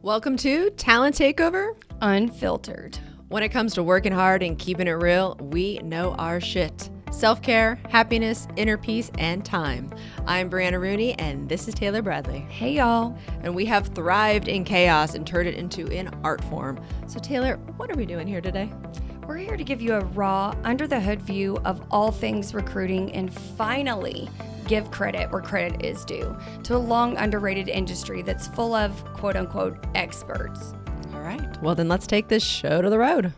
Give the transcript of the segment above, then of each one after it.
Welcome to Talent Takeover Unfiltered. When it comes to working hard and keeping it real, we know our shit. Self-care, happiness, inner peace, and time. I'm Brianna Rooney, and this is Taylor Bradley. Hey, y'all. And we have thrived in chaos and turned it into an art form. So, Taylor, what are we doing here today? We're here to give you a raw, under-the-hood view of all things recruiting and finally give credit where credit is due to a long underrated industry that's full of quote-unquote experts. All right. Well, then let's take this show to the road.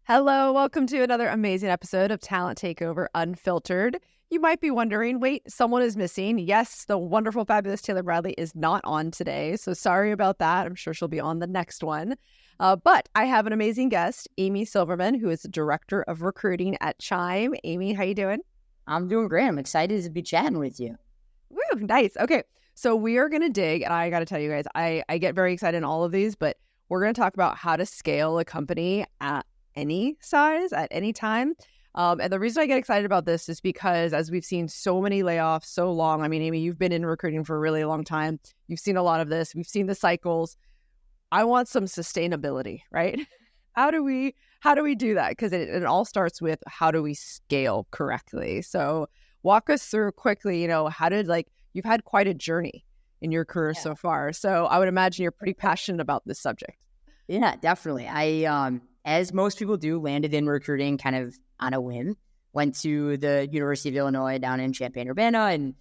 Hello, welcome to another amazing episode of Talent Takeover Unfiltered. You might be wondering, wait, someone is missing. Yes, the wonderful, fabulous Taylor Bradley is not on today, so sorry about that. I'm sure she'll be on the next one. But I have an amazing guest, Amy Silverman, who is the Director of Recruiting at Chime. Amy, how you doing? I'm doing great. I'm excited to be chatting with you. Woo, nice. Okay, so we are going to dig, and I got to tell you guys, I get very excited in all of these, but we're going to talk about how to scale a company at any size, at any time. And the reason I get excited about this is because as we've seen so many layoffs so long, I mean, Amy, you've been in recruiting for a really long time. You've seen a lot of this. We've seen the cycles. I want some sustainability, right? How do we do that? Because it all starts with how do we scale correctly? So walk us through quickly, you've had quite a journey in your career so far. So I would imagine you're pretty passionate about this subject. Yeah, definitely. I, as most people do, landed in recruiting kind of on a whim. Went to the University of Illinois down in Champaign-Urbana and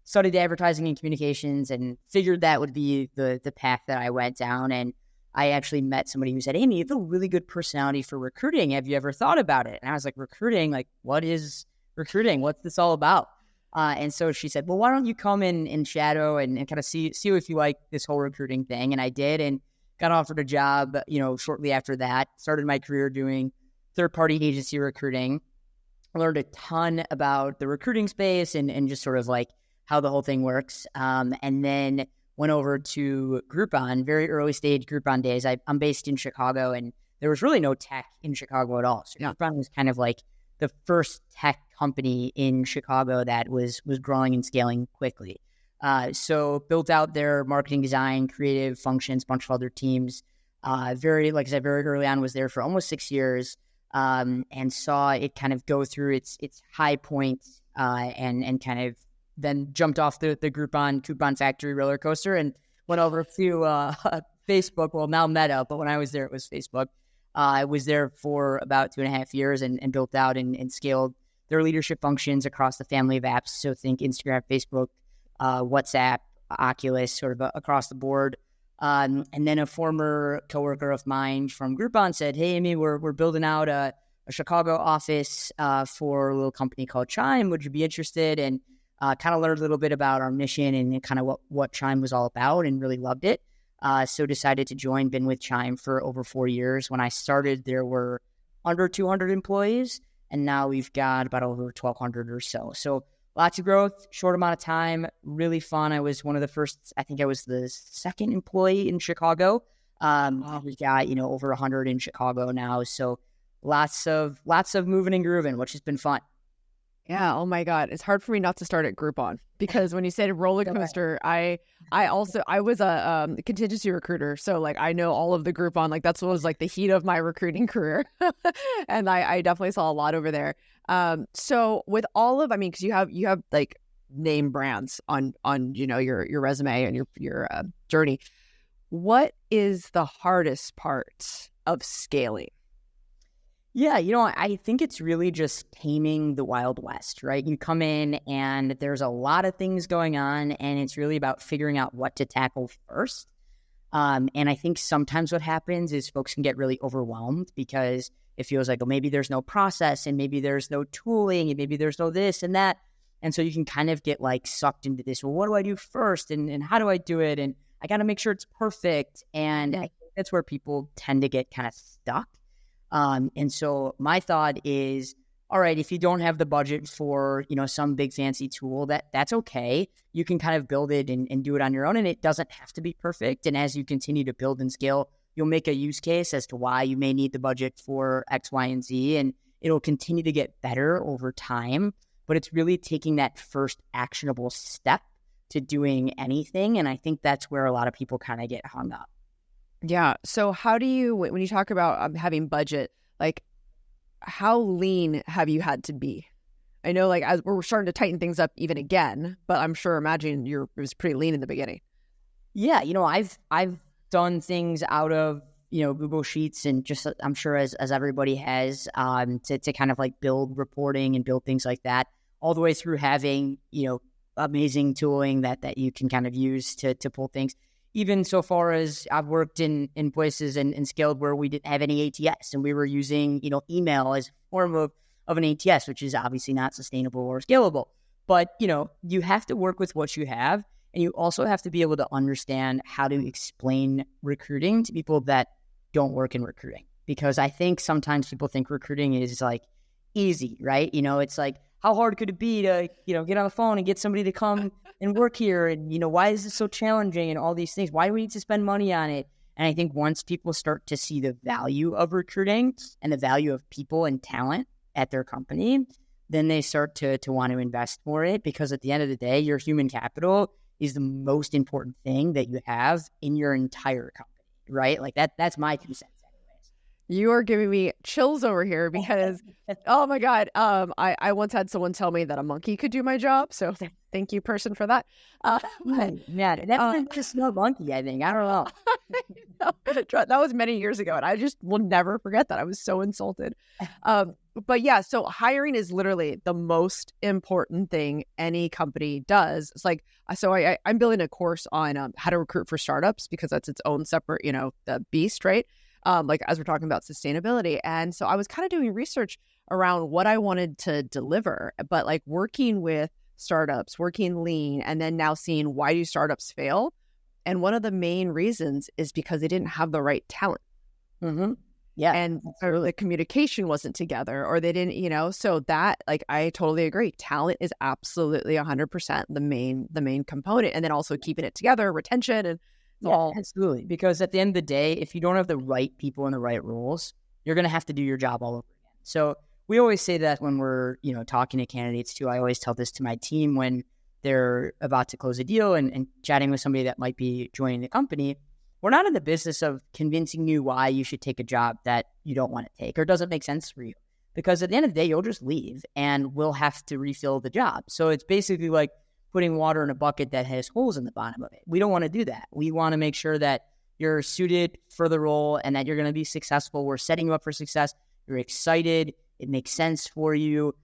studied advertising and communications and figured that would be the path that I went down. And I actually met somebody who said, Amy, you have a really good personality for recruiting. Have you ever thought about it? And I was like, recruiting? Like, what is recruiting? What's this all about? And so she said, well, why don't you come in and shadow and kind of see if you like this whole recruiting thing? And I did, and got offered a job, shortly after that. Started my career doing third-party agency recruiting. I learned a ton about the recruiting space and just sort of like how the whole thing works. And then went over to Groupon, very early stage Groupon days. I'm based in Chicago, and there was really no tech in Chicago at all. So Groupon was kind of like the first tech company in Chicago that was growing and scaling quickly. So built out their marketing, design, creative functions, bunch of other teams. Very early on, was there for almost 6 years, and saw it kind of go through its high points, and kind of then jumped off the Groupon coupon factory roller coaster and went over to Facebook. Well, now Meta, but when I was there, it was Facebook. I was there for about 2.5 years and built out and scaled their leadership functions across the family of apps. So think Instagram, Facebook, WhatsApp, Oculus, sort of across the board. And then a former coworker of mine from Groupon said, hey, Amy, we're building out a Chicago office for a little company called Chime. Would you be interested? And kind of learned a little bit about our mission and kind of what Chime was all about, and really loved it. So decided to join. Been with Chime for over 4 years. When I started, there were under 200 employees, and now we've got about over 1,200 or so. So lots of growth, short amount of time, really fun. I was one of the first, I think I was the second employee in Chicago. We've got, over 100 in Chicago now. So lots of moving and grooving, which has been fun. Yeah. Oh my God. It's hard for me not to start at Groupon because when you said roller coaster, I was a contingency recruiter. So like, I know all of the Groupon, like that's what was like the heat of my recruiting career. And I definitely saw a lot over there. So with all of, because you have like name brands on, your resume and your journey. What is the hardest part of scaling? Yeah, I think it's really just taming the Wild West, right? You come in and there's a lot of things going on, and it's really about figuring out what to tackle first. And I think sometimes what happens is folks can get really overwhelmed because it feels like, maybe there's no process, and maybe there's no tooling, and maybe there's no this and that. And so you can kind of get like sucked into this, well, what do I do first? And how do I do it? And I got to make sure it's perfect. And I think that's where people tend to get kind of stuck. And so my thought is, all right, if you don't have the budget for, some big fancy tool, that's okay. You can kind of build it and do it on your own, and it doesn't have to be perfect. And as you continue to build and scale, you'll make a use case as to why you may need the budget for X, Y, and Z, and it'll continue to get better over time. But it's really taking that first actionable step to doing anything. And I think that's where a lot of people kind of get hung up. Yeah. So how do you, when you talk about having budget, like how lean have you had to be? I know like as we're starting to tighten things up even again, but I'm sure imagine it was pretty lean in the beginning. Yeah, I've done things out of Google Sheets and just I'm sure as everybody has to kind of like build reporting and build things like that, all the way through having amazing tooling that you can kind of use to pull things. Even so far as I've worked in places and scaled where we didn't have any ATS and we were using email as a form of an ATS, which is obviously not sustainable or scalable. But you have to work with what you have. And you also have to be able to understand how to explain recruiting to people that don't work in recruiting. Because I think sometimes people think recruiting is like easy, right? It's like, how hard could it be to, get on the phone and get somebody to come and work here? And, why is this so challenging and all these things? Why do we need to spend money on it? And I think once people start to see the value of recruiting and the value of people and talent at their company, then they start to want to invest for it. Because at the end of the day, your human capital is the most important thing that you have in your entire company, right? Like that's my 2 cents anyways. You are giving me chills over here because, oh my God, I once had someone tell me that a monkey could do my job. So thank you, person, for that. Yeah, that's just no monkey, I think. I don't know. That was many years ago, and I just will never forget that. I was so insulted. But yeah, so hiring is literally the most important thing any company does. It's like, so I'm building a course on how to recruit for startups because that's its own separate, the beast, right? Like as we're talking about sustainability. And so I was kind of doing research around what I wanted to deliver, but like working with startups, working lean, and then now seeing why do startups fail? And one of the main reasons is because they didn't have the right talent. Mm-hmm. Yeah. And or the communication wasn't together or they didn't, so that like, I totally agree. Talent is absolutely 100% the main component. And then also keeping it together, retention and all. Absolutely. Because at the end of the day, if you don't have the right people in the right roles, you're going to have to do your job all over again. So we always say that when we're, talking to candidates too. I always tell this to my team when they're about to close a deal and chatting with somebody that might be joining the company. We're not in the business of convincing you why you should take a job that you don't want to take or doesn't make sense for you. Because at the end of the day, you'll just leave and we'll have to refill the job. So it's basically like putting water in a bucket that has holes in the bottom of it. We don't want to do that. We want to make sure that you're suited for the role and that you're going to be successful. We're setting you up for success. You're excited. It makes sense for you.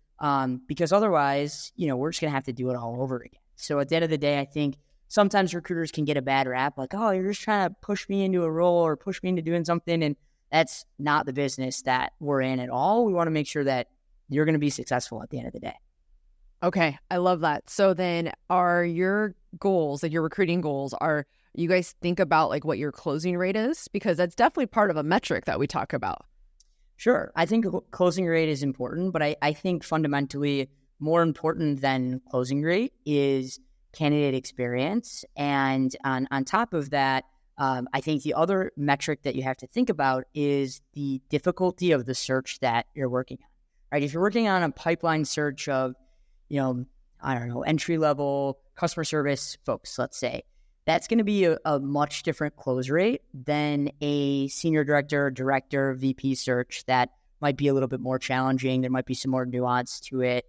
Because otherwise, we're just going to have to do it all over again. So at the end of the day, I think sometimes recruiters can get a bad rap, like, oh, you're just trying to push me into a role or push me into doing something. And that's not the business that we're in at all. We want to make sure that you're going to be successful at the end of the day. Okay. I love that. So then are your goals, like your recruiting goals, are you guys think about like what your closing rate is? Because that's definitely part of a metric that we talk about. Sure. I think closing rate is important, but I think fundamentally more important than closing rate is candidate experience. And on top of that, I think the other metric that you have to think about is the difficulty of the search that you're working on, right? If you're working on a pipeline search of, entry-level customer service folks, let's say, that's going to be a much different close rate than a senior director, VP search that might be a little bit more challenging. There might be some more nuance to it.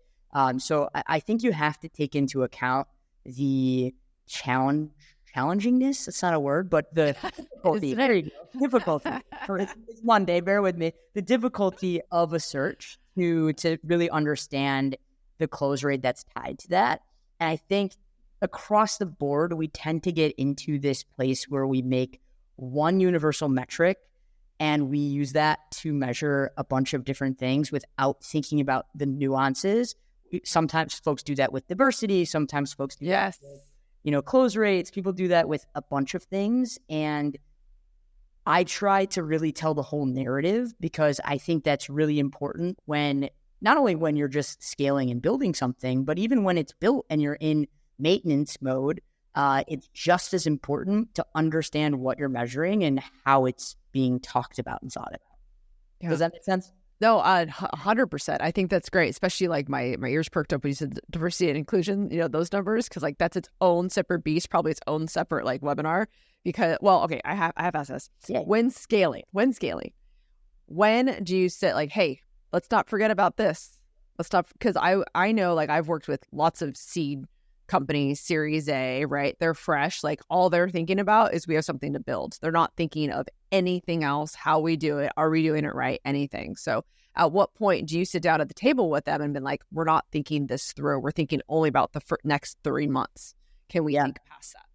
So I think you have to take into account the challengingness. That's not a word, but the difficulty. There you go. Difficulty. It's Monday. Bear with me. The difficulty of a search to really understand the close rate that's tied to that. And I think across the board, we tend to get into this place where we make one universal metric and we use that to measure a bunch of different things without thinking about the nuances. Sometimes folks do that with diversity. Sometimes folks do that with, close rates. People do that with a bunch of things. And I try to really tell the whole narrative because I think that's really important when, not only when you're just scaling and building something, but even when it's built and you're in maintenance mode, it's just as important to understand what you're measuring and how it's being talked about and thought about. Yeah. Does that make sense? No, 100%. I think that's great, especially like my ears perked up when you said diversity and inclusion, those numbers, because like that's its own separate beast, probably its own separate like webinar. Because, well, okay, I have asked this. Yeah. When scaling, when do you sit like, hey, let's not forget about this. Let's stop, because I know, like, I've worked with lots of seed companies, Series A, right? They're fresh. Like, all they're thinking about is we have something to build. They're not thinking of anything else, how we do it, are we doing it right, anything. So at what point do you sit down at the table with them and been like, we're not thinking this through. We're thinking only about the next 3 months. Can we think past that?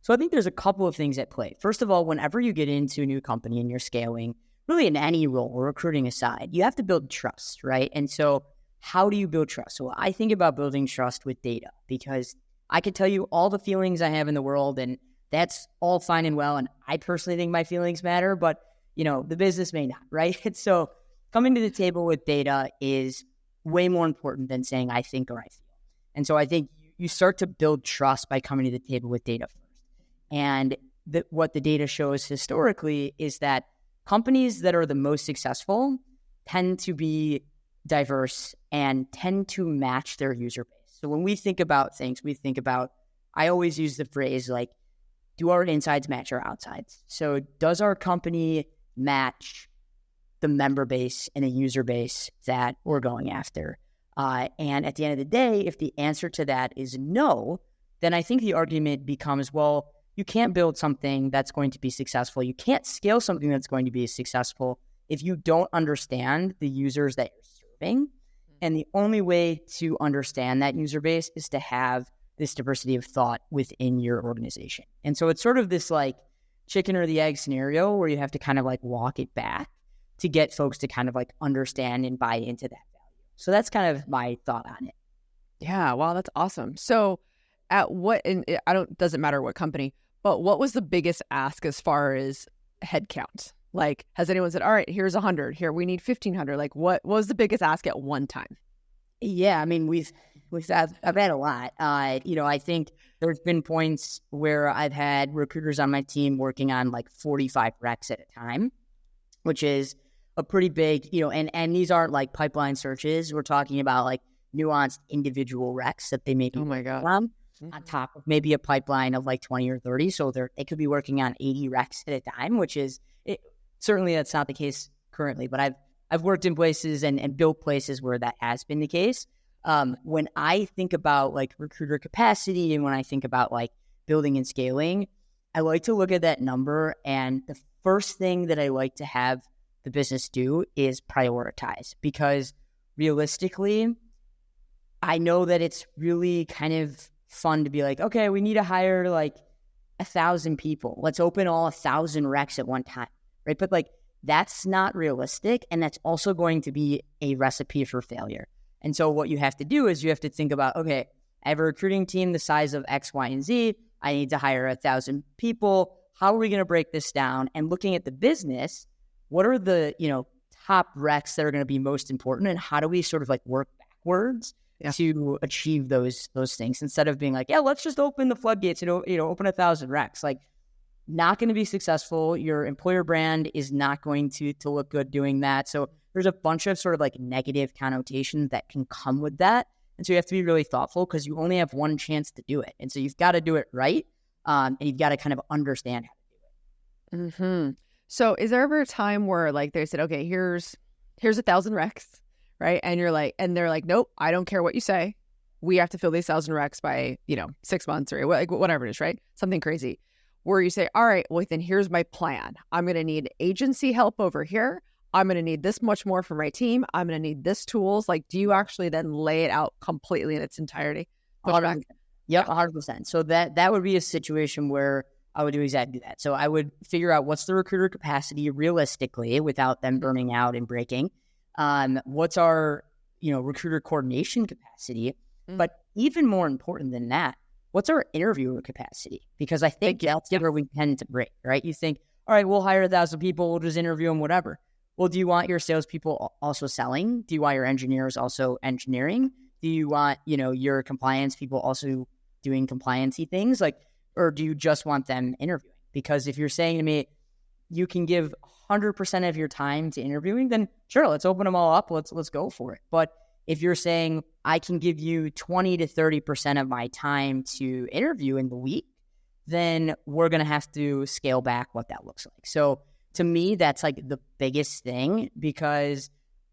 So I think there's a couple of things at play. First of all, whenever you get into a new company and you're scaling, really in any role, recruiting aside, you have to build trust, right? And so how do you build trust? So I think about building trust with data, because I could tell you all the feelings I have in the world, and that's all fine and well. And I personally think my feelings matter, but the business may not, right? So coming to the table with data is way more important than saying I think or I feel. And so I think you start to build trust by coming to the table with data first. And what the data shows historically is that companies that are the most successful tend to be diverse and tend to match their user base. So when we think about things, I always use the phrase like, do our insides match our outsides? So does our company match the member base and a user base that we're going after? And at the end of the day, if the answer to that is no, then I think the argument becomes, well, you can't build something that's going to be successful. You can't scale something that's going to be successful if you don't understand the users that you're serving. And the only way to understand that user base is to have this diversity of thought within your organization. And so it's sort of this like chicken or the egg scenario where you have to kind of like walk it back to get folks to kind of like understand and buy into that value. So that's kind of my thought on it. Yeah, wow, that's awesome. So at what, and doesn't matter what company, but what was the biggest ask as far as headcount? Like, has anyone said, all right, here's 100, here, we need 1,500. Like, what was the biggest ask at one time? Yeah, I mean, I've had a lot. I think there's been points where I've had recruiters on my team working on like 45 recs at a time, which is a pretty big, and these aren't like pipeline searches. We're talking about like nuanced individual recs that they may be on top of maybe a pipeline of like 20 or 30. So they could be working on 80 recs at a time, which is certainly that's not the case currently, but I've worked in places and built places where that has been the case. When I think about like recruiter capacity and when I think about like building and scaling, I like to look at that number. And the first thing that I like to have the business do is prioritize, because realistically, I know that it's really kind of fun to be like, okay, we need to hire like 1,000 people. Let's open all 1,000 recs at one time, right? But like, that's not realistic. And that's also going to be a recipe for failure. And so what you have to do is you have to think about, okay, I have a recruiting team the size of X, Y, and Z. I need to hire 1,000 people. How are we going to break this down? And looking at the business, what are the, top recs that are going to be most important? And how do we sort of like work backwards to achieve those things, instead of being like, yeah, let's just open the floodgates and, open 1,000 recs. Like, not going to be successful. Your employer brand is not going to look good doing that. So there's a bunch of sort of like negative connotations that can come with that. And so you have to be really thoughtful, because you only have one chance to do it. And so you've got to do it right. And you've got to kind of understand how to do it. Mm-hmm. So is there ever a time where like they said, okay, here's 1,000 recs, right? And they're like, nope, I don't care what you say. We have to fill these 1,000 recs by, 6 months or like whatever it is, right? Something crazy. Where you say, all right, well, then here's my plan. I'm going to need agency help over here. I'm going to need this much more for my team. I'm going to need this tools. Like, do you actually then lay it out completely in its entirety? Push back? Yep, 100%. So that would be a situation where I would do exactly that. So I would figure out what's the recruiter capacity realistically without them burning out and breaking. What's our, recruiter coordination capacity? But even more important than that, what's our interviewer capacity? Because I think that's where we tend to break, right? You think, all right, we'll hire 1,000 people, we'll just interview them, whatever. Well, do you want your salespeople also selling? Do you want your engineers also engineering? Do you want, your compliance people also doing compliance-y things? Like, or do you just want them interviewing? Because if you're saying to me, you can give 100% of your time to interviewing, then sure, let's open them all up. Let's go for it. But if you're saying I can give you 20 to 30% of my time to interview in the week, then we're going to have to scale back what that looks like. So to me, that's like the biggest thing, because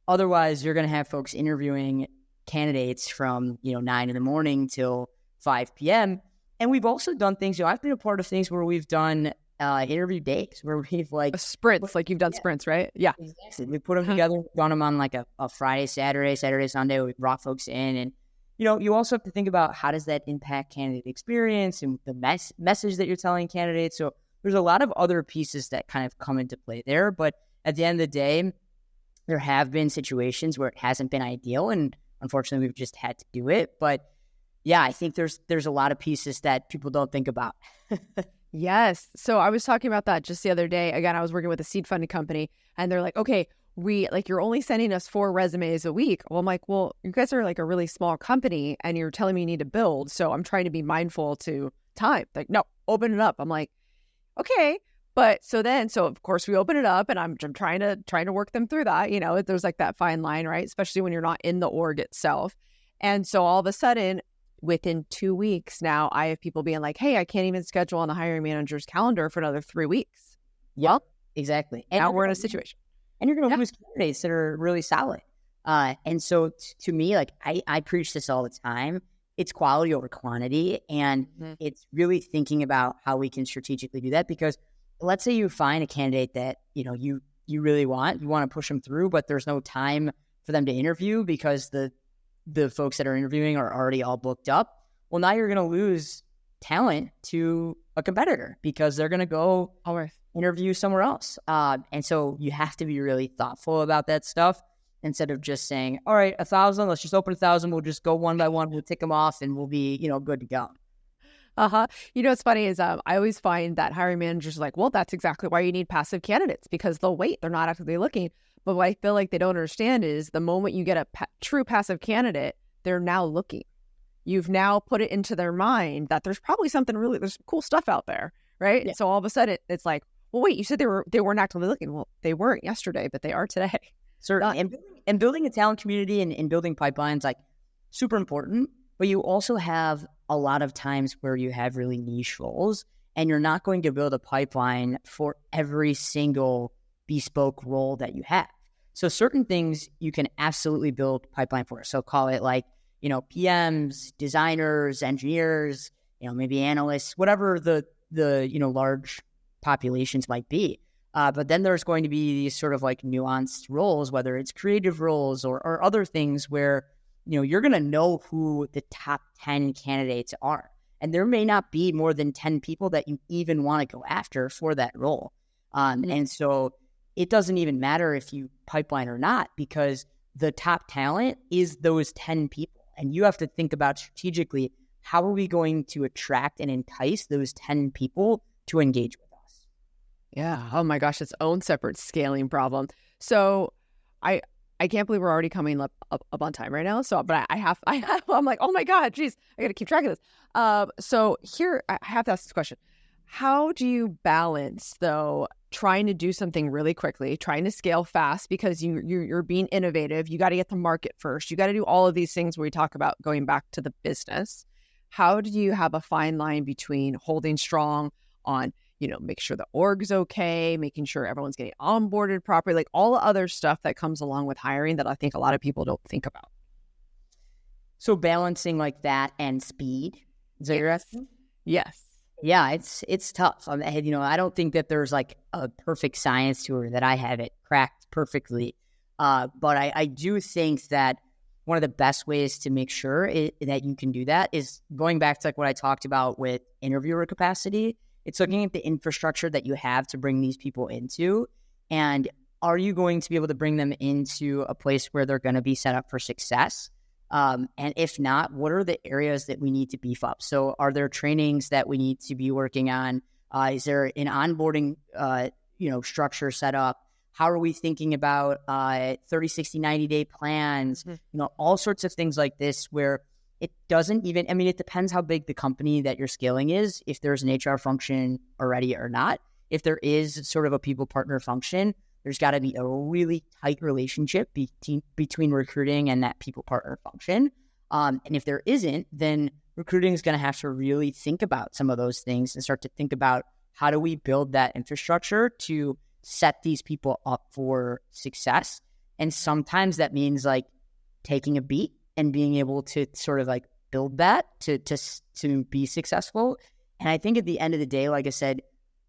otherwise you're going to have folks interviewing candidates from, 9 in the morning till 5 p.m. And we've also done things, I've been a part of things where we've done interview days where we've sprints, like you've done sprints, right? Yeah. Exactly. We put them together, done them on like a Friday, Saturday, Sunday. We brought folks in, and you also have to think about how does that impact candidate experience and the message that you're telling candidates. So there's a lot of other pieces that kind of come into play there. But at the end of the day, there have been situations where it hasn't been ideal, and unfortunately, we've just had to do it. But yeah, I think there's a lot of pieces that people don't think about. Yes. So I was talking about that just the other day. Again, I was working with a seed funded company, and they're like, okay, you're only sending us 4 resumes a week. Well, I'm like, well, you guys are like a really small company and you're telling me you need to build. So I'm trying to be mindful to time. Like, no, open it up. I'm like, okay. But so of course we open it up, and I'm trying to work them through that. There's like that fine line, right? Especially when you're not in the org itself. And so all of a sudden, within 2 weeks now, I have people being like, hey, I can't even schedule on the hiring manager's calendar for another 3 weeks. Yep, exactly. And now we're in a situation. And you're going to lose candidates that are really solid. And so to me, like I preach this all the time. It's quality over quantity. And it's really thinking about how we can strategically do that. Because let's say you find a candidate that, you really want to push them through, but there's no time for them to interview because the folks that are interviewing are already all booked up. Well, now you're going to lose talent to a competitor because they're going to go interview somewhere else. And so you have to be really thoughtful about that stuff instead of just saying, all right, 1,000, let's just open 1,000. We'll just go one by one. We'll tick them off and we'll be, good to go. What's funny is I always find that hiring managers are like, well, that's exactly why you need passive candidates, because they'll wait. They're not actively looking. But what I feel like they don't understand is the moment you get a true passive candidate, they're now looking. You've now put it into their mind that there's probably there's cool stuff out there, right? Yeah. So all of a sudden it's like, well, wait, you said they weren't actively looking. Well, they weren't yesterday, but they are today. Certainly. And building a talent community and building pipelines, like super important. But you also have a lot of times where you have really niche roles, and you're not going to build a pipeline for every single bespoke role that you have. So certain things you can absolutely build pipeline for. So call it like, PMs, designers, engineers, maybe analysts, whatever the large populations might be. But then there's going to be these sort of like nuanced roles, whether it's creative roles or other things where, you're going to know who the top 10 candidates are. And there may not be more than 10 people that you even want to go after for that role. And so it doesn't even matter if you pipeline or not, because the top talent is those 10 people. And you have to think about strategically, how are we going to attract and entice those 10 people to engage with us? Yeah. Oh my gosh, its own separate scaling problem. So I can't believe we're already coming up on time right now. So, but I'm like, oh my God, geez, I got to keep track of this. So here, I have to ask this question. How do you balance, though, trying to do something really quickly, trying to scale fast because you're being innovative? You got to get the market first. You got to do all of these things where we talk about going back to the business. How do you have a fine line between holding strong on, make sure the org's okay, making sure everyone's getting onboarded properly, like all the other stuff that comes along with hiring that I think a lot of people don't think about? So balancing like that and speed. Is that your question? Yes. Yeah, it's tough. I don't think that there's like a perfect science to it, that I have it cracked perfectly. But I do think that one of the best ways to make sure that you can do that is going back to like what I talked about with interviewer capacity. It's looking at the infrastructure that you have to bring these people into, and are you going to be able to bring them into a place where they're going to be set up for success? And if not, what are the areas that we need to beef up? So are there trainings that we need to be working on? Is there an onboarding, structure set up? How are we thinking about 30, 60, 90-day plans? All sorts of things like this where it doesn't even, it depends how big the company that you're scaling is, if there's an HR function already or not. if there is sort of a people partner function, there's got to be a really tight relationship between recruiting and that people partner function. And if there isn't, then recruiting is going to have to really think about some of those things and start to think about how do we build that infrastructure to set these people up for success. And sometimes that means like taking a beat and being able to sort of like build that to be successful. And I think at the end of the day, like I said,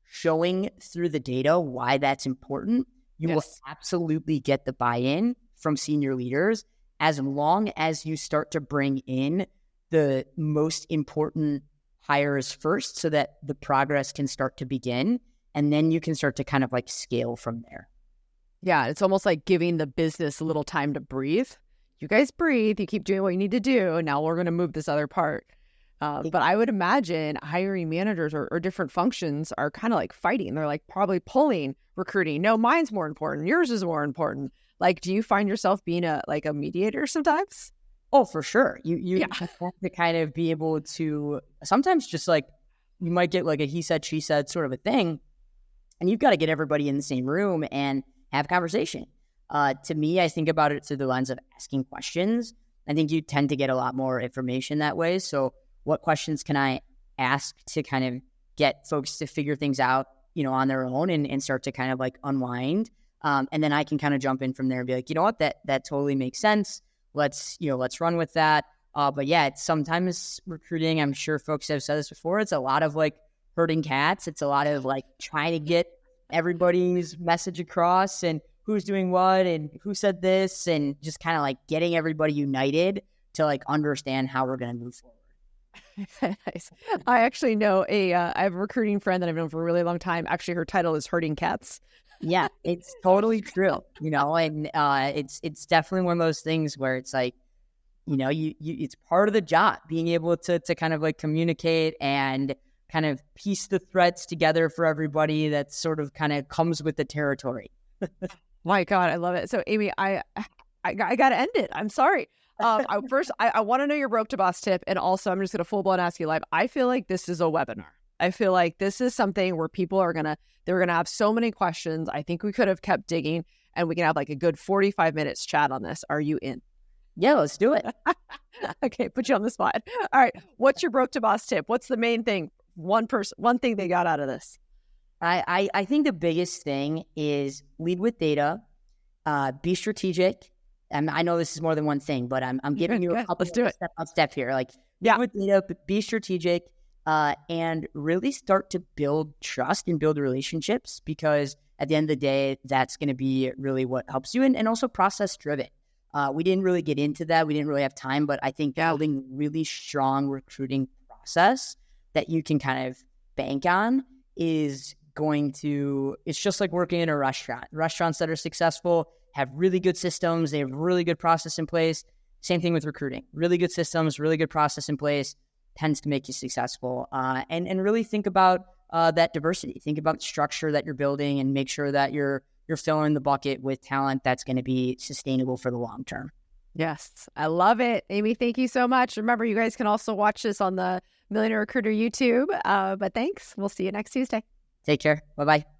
showing through the data why that's important, you will absolutely get the buy-in from senior leaders as long as you start to bring in the most important hires first so that the progress can start to begin. And then you can start to kind of like scale from there. Yeah, it's almost like giving the business a little time to breathe. You guys breathe, you keep doing what you need to do. Now we're going to move this other part. But I would imagine hiring managers or different functions are kind of like fighting. They're like probably pulling recruiting. No, mine's more important. Yours is more important. Like, do you find yourself being a mediator sometimes? Oh, for sure. You have to kind of be able to sometimes just like you might get like a he said, she said sort of a thing. And you've got to get everybody in the same room and have a conversation. To me, I think about it through the lens of asking questions. I think you tend to get a lot more information that way. So what questions can I ask to kind of get folks to figure things out, on their own and start to kind of like unwind. And then I can kind of jump in from there and be like, you know what, that totally makes sense. Let's run with that. But yeah, it's sometimes recruiting, I'm sure folks have said this before, it's a lot of like herding cats. It's a lot of like trying to get everybody's message across and who's doing what and who said this and just kind of like getting everybody united to like understand how we're going to move forward. Nice. I actually know I have a recruiting friend that I've known for a really long time. Actually, her title is herding cats. Yeah, it's totally true. And it's definitely one of those things where it's like, it's part of the job, being able to kind of like communicate and kind of piece the threads together for everybody that sort of kind of comes with the territory. My God, I love it. So Amy, I got to end it. I'm sorry. First, I want to know your broke to boss tip. And also I'm just going to full blown ask you live. I feel like this is a webinar. I feel like this is something where people they're going to have so many questions. I think we could have kept digging and we can have like a good 45 minutes chat on this. Are you in? Yeah, let's do it. Okay. Put you on the spot. All right. What's your broke to boss tip? What's the main thing? One thing they got out of this. I think the biggest thing is lead with data, be strategic. I know this is more than one thing, but I'm giving you a couple step here. Like, lead with data, be strategic, and really start to build trust and build relationships, because at the end of the day, that's going to be really what helps you. And also process driven. We didn't really get into that. We didn't really have time, but I think building really strong recruiting process that you can kind of bank on is it's just like working in a restaurant. Restaurants that are successful have really good systems. They have really good process in place. Same thing with recruiting. Really good systems, really good process in place tends to make you successful. And really think about that diversity. Think about the structure that you're building and make sure that you're filling the bucket with talent that's going to be sustainable for the long term. Yes, I love it. Amy, thank you so much. Remember, you guys can also watch this on the Millionaire Recruiter YouTube. But thanks. We'll see you next Tuesday. Take care. Bye-bye.